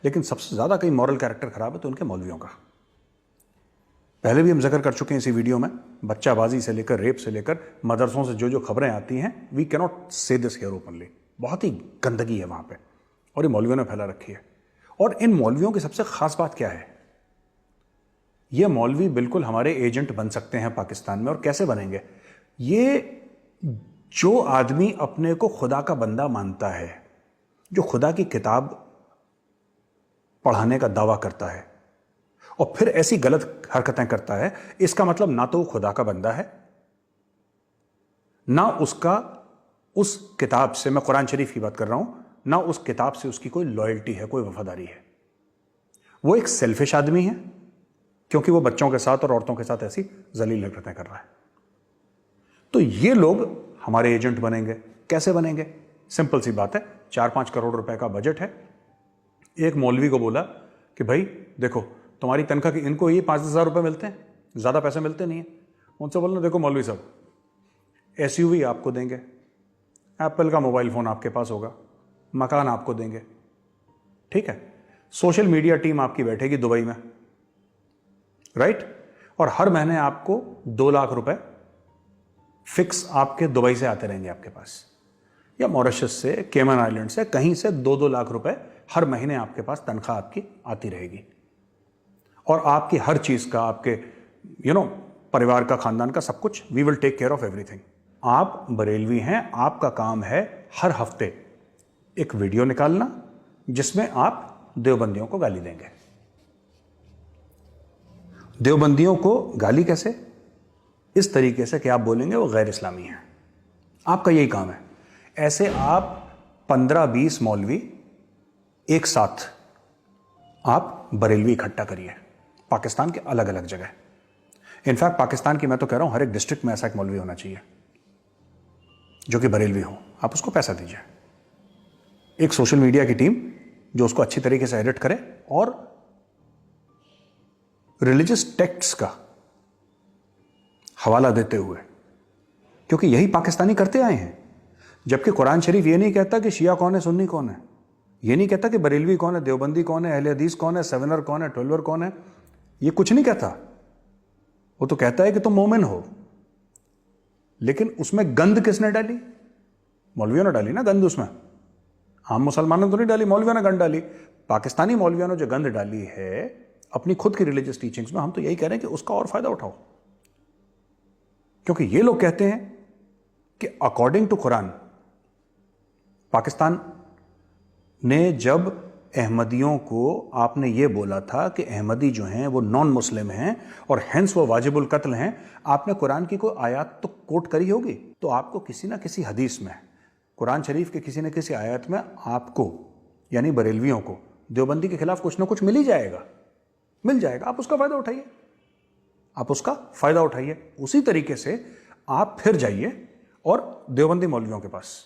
लेकिन सबसे ज़्यादा कहीं मॉरल कैरेक्टर खराब है तो उनके मौलवियों का। पहले भी हम जिक्र कर चुके हैं इसी वीडियो में, बच्चाबाजी से लेकर रेप से लेकर मदरसों से जो जो खबरें आती हैं, we cannot say this here openly, बहुत ही गंदगी है वहाँ पे और ये मौलवियों ने फैला रखी है। और इन मौलवियों की सबसे खास बात क्या है, ये मौलवी बिल्कुल हमारे एजेंट बन सकते हैं पाकिस्तान में। और कैसे बनेंगे? ये जो आदमी अपने को खुदा का बंदा मानता है, जो खुदा की किताब पढ़ाने का दावा करता है और फिर ऐसी गलत हरकतें करता है, इसका मतलब ना तो वो खुदा का बंदा है, ना उसका उस किताब से, मैं कुरान शरीफ की बात कर रहा हूं, ना उस किताब से उसकी कोई लॉयल्टी है, कोई वफादारी है। वो एक सेल्फिश आदमी है क्योंकि वो बच्चों के साथ और औरतों के साथ ऐसी जलील हरकतें कर रहा है। तो ये लोग हमारे एजेंट बनेंगे। कैसे बनेंगे? सिंपल सी बात है, 4-5 करोड़ रुपए का बजट है। एक मौलवी को बोला कि भाई देखो, तुम्हारी तनख्वाह की, इनको ये 5-10 रुपए मिलते हैं, ज़्यादा पैसे मिलते नहीं है। उनसे बोलना, देखो मौलवी साहब, SUV आपको देंगे, एप्पल का मोबाइल फ़ोन आपके पास होगा, मकान आपको देंगे, ठीक है, सोशल मीडिया टीम आपकी बैठेगी दुबई में, राइट, और हर महीने आपको 2 लाख रुपए फिक्स आपके दुबई से आते रहेंगे आपके पास, या मॉरिशस से, केमन आइलैंड से, कहीं से 2-2 लाख रुपए हर महीने आपके पास तनख्वाह आपकी आती रहेगी। और आपकी हर चीज का, आपके परिवार का, खानदान का, सब कुछ, we will take care of everything. आप बरेलवी हैं, आपका काम है हर हफ्ते एक वीडियो निकालना जिसमें आप देवबंदियों को गाली देंगे। देवबंदियों को गाली कैसे? इस तरीके से कि आप बोलेंगे वो गैर इस्लामी है। आपका यही काम है। ऐसे आप 15-20 मौलवी एक साथ आप बरेलवी इकट्ठा करिए पाकिस्तान के अलग अलग जगह। इनफैक्ट पाकिस्तान की मैं तो कह रहा हूं हर एक डिस्ट्रिक्ट में ऐसा एक मौलवी होना चाहिए जो कि बरेलवी हो। आप उसको पैसा दीजिए, एक सोशल मीडिया की टीम जो उसको अच्छी तरीके से एडिट करे और रिलीजियस टेक्स्ट्स का हवाला देते हुए, क्योंकि यही पाकिस्तानी करते आए हैं। जबकि कुरान शरीफ ये नहीं कहता कि शिया कौन है, सुन्नी कौन है, ये नहीं कहता कि बरेलवी कौन है, देवबंदी कौन है, अहले हदीस कौन है, सेवनर कौन है, ट्वेल्वर कौन है, ये कुछ नहीं कहता। वो तो कहता है कि तुम मोमिन हो। लेकिन उसमें गंद किसने डाली? मौलवियों ने डाली ना गंद उसमें। आम मुसलमानों ने तो नहीं डाली, मौलवियों ने गंद डाली। पाकिस्तानी मौलवियों ने जो गंद डाली है अपनी खुद की रिलीजियस टीचिंग्स में, हम तो यही कह रहे हैं कि उसका और फायदा उठाओ। क्योंकि ये लोग कहते हैं कि अकॉर्डिंग टू कुरान, पाकिस्तान ने जब अहमदियों को आपने ये बोला था कि अहमदी जो हैं वो नॉन मुस्लिम हैं और हेंस वो वाजिबुल कत्ल हैं, आपने कुरान की कोई आयत तो कोट करी होगी। तो आपको किसी ना किसी हदीस में, कुरान शरीफ के किसी न किसी आयत में आपको, यानी बरेलवियों को, देवबंदी के खिलाफ कुछ ना कुछ मिल ही जाएगा, मिल जाएगा। आप उसका फायदा उठाइए, आप उसका फायदा उठाइए। उसी तरीके से आप फिर जाइए और देवबंदी मौलवियों के पास,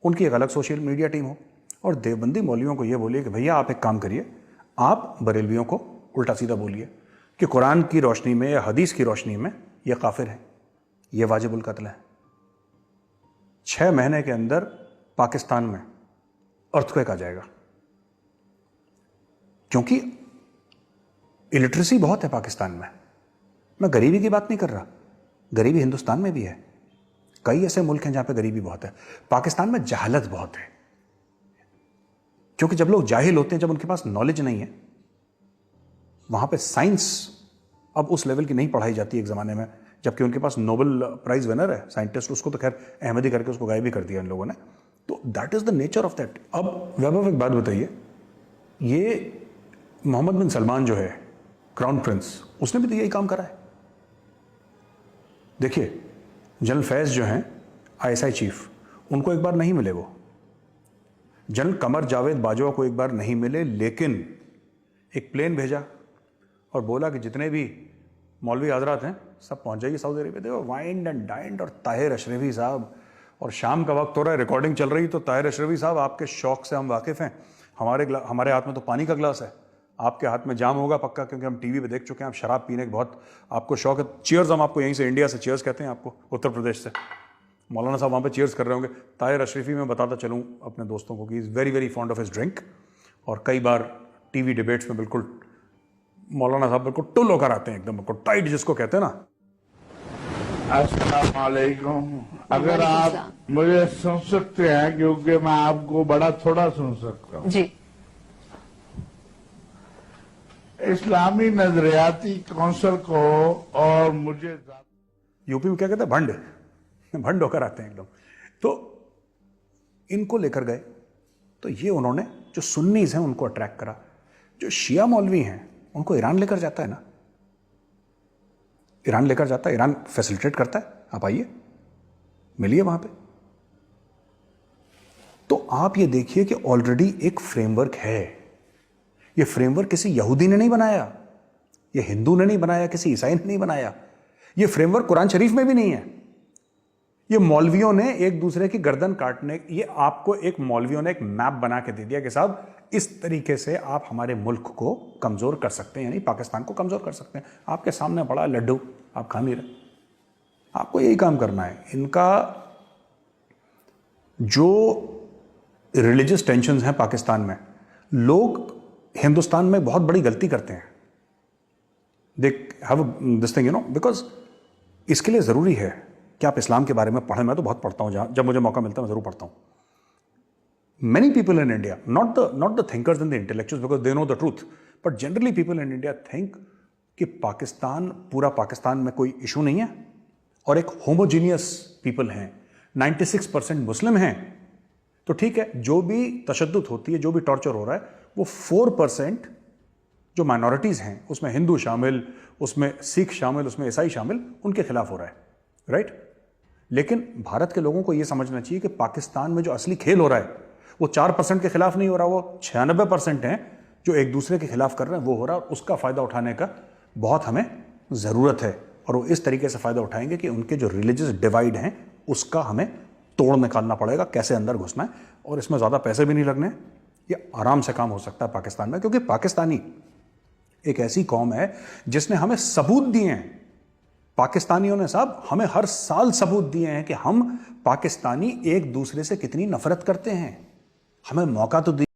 उनकी एक अलग सोशल मीडिया टीम हो और देवबंदी मौलवियों को यह बोलिए कि भैया आप एक काम करिए, आप बरेलवियों को उल्टा सीधा बोलिए कि कुरान की रोशनी में या हदीस की रोशनी में यह काफिर है, यह वाजिबुल कत्ल है। 6 महीने के अंदर पाकिस्तान में अर्थक्वेक आ जाएगा, क्योंकि इलिटरेसी बहुत है पाकिस्तान में। मैं गरीबी की बात नहीं कर रहा, गरीबी हिंदुस्तान में भी है, कई ऐसे मुल्क हैं जहां पे गरीबी बहुत है। पाकिस्तान में जहालत बहुत है, क्योंकि जब लोग जाहिल होते हैं, जब उनके पास नॉलेज नहीं है, वहां पे साइंस अब उस लेवल की नहीं पढ़ाई जाती एक जमाने में, जबकि उनके पास नोबेल प्राइज विनर है साइंटिस्ट, उसको तो खैर अहमदी करके उसको गायब भी कर दिया इन लोगों ने। तो that is the nature of that. अब वैभव एक बात बताइए, ये मोहम्मद बिन सलमान जो है क्राउन प्रिंस, उसने भी तो यही काम करा है। देखिए जनरल फैज जो हैं ISI चीफ, उनको एक बार नहीं मिले वो, जनरल कमर जावेद बाजवा को एक बार नहीं मिले, लेकिन एक प्लेन भेजा और बोला कि जितने भी मौलवी हजरात हैं सब पहुंच जाइए सऊदी अरेबिया। देखो वाइंड एंड डाइंड, और ताहिर अशरफी साहब, और शाम का वक्त हो रहा है, रिकॉर्डिंग चल रही, तो ताहिर अशरफी साहब आपके शौक से हम वाकिफ़ हैं, हमारे हाथ में तो पानी का गिलास है, आपके हाथ में जाम होगा पक्का, क्योंकि हम टीवी पे देख चुके हैं आप शराब पीने के बहुत आपको शौक है। चीयर्स हम आपको यहीं से इंडिया से चीयर्स कहते हैं, आपको उत्तर प्रदेश से मौलाना साहब वहाँ पे चीयर्स कर रहे होंगे। ताहिर अशरफी में बताता चलूँ अपने दोस्तों को कि is very very fond of his drink, और कई बार टीवी डिबेट्स में बिल्कुल मौलाना साहब बिल्कुल टुल होकर आते हैं, एकदम बिल्कुल टाइट जिसको कहते हैं ना। अस्सलाम वालेकुम। अगर आप मुझे सुन सकते हैं, क्योंकि मैं आपको बड़ा थोड़ा सुन सकता हूँ जी। इस्लामी नजरियाती कौंसिल को, और मुझे यूपी में क्या कहते हैं, भंड भंड होकर आते हैं एकदम। तो इनको लेकर गए, तो ये उन्होंने जो सुन्नीज हैं उनको अट्रैक्ट करा, जो शिया मौलवी हैं उनको ईरान लेकर जाता है ना, ईरान लेकर जाता है, ईरान फैसिलिटेट करता है, आप आइए मिलिए वहां पे। तो आप ये देखिए कि ऑलरेडी एक फ्रेमवर्क है। ये फ्रेमवर्क किसी यहूदी ने नहीं बनाया, ये हिंदू ने नहीं बनाया, किसी ईसाई ने नहीं बनाया। ये फ्रेमवर्क कुरान शरीफ में भी नहीं है। ये मौलवियों ने एक दूसरे की गर्दन काटने, ये आपको एक मौलवियों ने एक मैप बना के दे दिया कि साहब इस तरीके से आप हमारे मुल्क को कमजोर कर सकते हैं, यानी पाकिस्तान को कमजोर कर सकते हैं। आपके सामने पड़ा लड्डू, आप खा नहीं रहे, आपको यही काम करना है। इनका जो रिलीजियस टेंशंस हैं पाकिस्तान में, लोग हिंदुस्तान में बहुत बड़ी गलती करते हैं। They have this thing, because इसके लिए जरूरी है कि आप इस्लाम के बारे में पढ़ें। मैं तो बहुत पढ़ता हूं, जब मुझे मौका मिलता है मैं जरूर पढ़ता हूं। Many people in India, not the thinkers and the intellectuals, because they know the truth, but generally people in India think कि पाकिस्तान, पूरा पाकिस्तान में कोई इशू नहीं है और एक होमोजीनियस पीपल हैं, 96% मुस्लिम हैं, तो ठीक है, जो भी तशद्दुद होती है, जो भी टॉर्चर हो रहा है, वो 4% जो माइनॉरिटीज हैं, उसमें हिंदू शामिल, उसमें सिख शामिल, उसमें ईसाई शामिल, उनके खिलाफ हो रहा है, राइट। लेकिन भारत के लोगों को यह समझना चाहिए कि पाकिस्तान में जो असली खेल हो रहा है वो 4% के खिलाफ नहीं हो रहा, वो 96% हैं जो एक दूसरे के खिलाफ कर रहे हैं, वो हो रहा है। और उसका फायदा उठाने का बहुत हमें जरूरत है, और वो इस तरीके से फायदा उठाएंगे कि उनके जो रिलीजियस डिवाइड हैं उसका हमें तोड़ निकालना पड़ेगा, कैसे अंदर घुसना है। और इसमें ज्यादा पैसे भी नहीं लगने, ये आराम से काम हो सकता है पाकिस्तान में, क्योंकि पाकिस्तानी एक ऐसी कौम है जिसने हमें सबूत दिए हैं। पाकिस्तानियों ने साहब हमें हर साल सबूत दिए हैं कि हम पाकिस्तानी एक दूसरे से कितनी नफरत करते हैं। हमें मौका तो